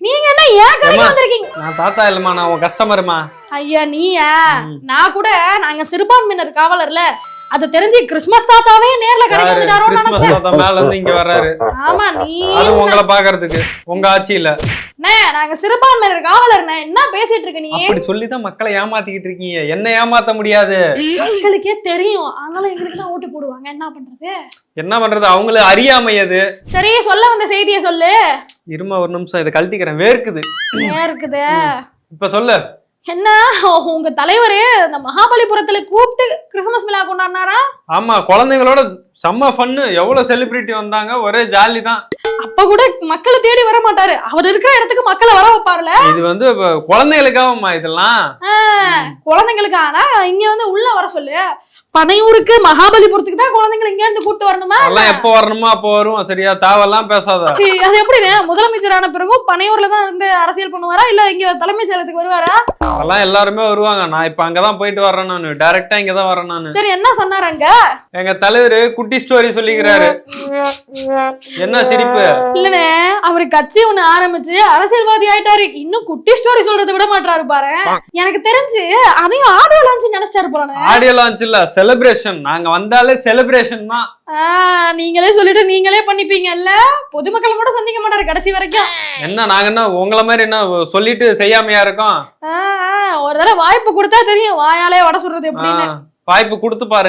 நீங்க என்ன ஏன் கடைக்கு வந்திருக்கீங்க? நான் தாத்தா இல்லம்மா, நான் உன் கஸ்டமர்மா. ஐயா நீயா? நான் கூட நாங்க சிறுபான்மையினர் காவலர்ல அது தெரிஞ்சு கிறிஸ்மஸ் தாத்தாவே நேர்ல கடைக்கு வந்துட்டாரோன்னு கிறிஸ்மஸ் நினைச்சேன். தாத்தா மேல இருந்து இங்க வர்றாரு. ஆமா நீ அது உங்களை பாக்குறதுக்கு உங்க ஆட்சியில. நாங்க சிறுபான்மையினர் காவலர்னே, என்ன பேசிட்டு இருக்க நீ? அப்படி சொல்லிதான் மக்களை ஏமாத்திக்கிட்டு இருக்கீங்க. என்ன ஏமாத்த முடியாது. மக்களுக்கே தெரியும், ஆனாலும் எங்களுக்கு தான் ஓட்டு போடுவாங்க. என்ன பண்றது? என்ன பண்றது, அவங்கள அறியாமை அது. சரி சொல்ல வந்த செய்தியை சொல்லு. இருமா ஒரு நிமிஷம், இதை கழட்டிக்கிறேன், வேர்க்குது. இருக்குது இப்ப சொல்லு. என்ன உங்க தலைவரு இந்த மகாபலிபுரத்துல கூப்பிட்டு கிறிஸ்துமஸ் விழா கொண்டாடினாரா? ஆமா, குழந்தைங்களோட செம்ம ஃபன்னு. எவ்வளவு செலிபிரிட்டி வந்தாங்க, ஒரே ஜாலி தான். அப்ப கூட மக்களை தேடி வர மாட்டாரு, அவர் இருக்கிற இடத்துக்கு மக்களை வர வைப்பாருல. இது வந்து குழந்தைகளுக்காகமா இதெல்லாம்? குழந்தைங்களுக்கு. ஆனா இங்க வந்து உள்ள வர சொல்லு. பனையூருக்கு மகாபலிபுரத்துக்கு தான் குழந்தைங்களை இங்க இருந்து கூட்டு வரணுமா? எல்லாம் எப்ப வரணுமோ அப்ப வரும். சரியா, தாவெல்லாம் பேசாத. அது எப்படி முதலமைச்சரான பிறகும் பனையூர்ல தான் இருந்து அரசியல் பண்ணுவாரா, இல்ல இங்க தலைமைச் செயலகத்துக்கு வருவாரா? அதெல்லாம் எல்லாருமே வருவாங்க. நான் இப்ப அங்கதான் போயிட்டு வர்றேன். நானு டைரக்டா இங்கதான் வரேன் நானு. சரி என்ன சொன்னாரு அங்க? எங்க தலைவர் குட்டி ஸ்டோரி சொல்லிக்கிறாரு. என்ன சிரிப்பு? இல்லனே, அவரு கட்சி ஒண்ணு ஆரம்பிச்சு அரசியல்வாதி ஆயிட்டாரு, இன்னும் குட்டி ஸ்டோரி சொல்றதை விட மாட்டாரு பாரு. எனக்கு தெரிஞ்சு அதையும் ஆடியோ லான்ச் நினைச்சாரு போறானே. ஆடியோ லான்ச் இல்ல, செலிப்ரேஷன். நாங்க வந்தாலே செலிப்ரேஷன் தான். நீங்களே சொல்லிட்டு நீங்களே பண்ணிப்பீங்கல்ல. பொதுமக்கள் கூட சந்திக்க மாட்டாரு கடைசி வரைக்கும். என்ன நாங்க என்ன உங்களை மாதிரி என்ன சொல்லிட்டு செய்யாமையா இருக்கோம்? ஒரு தடவை வாய்ப்பு கொடுத்தா தெரியும் வாயாலே வடை சொல்றது எப்படின்னு. வாய்ப்பு கொடுத்து பாரு.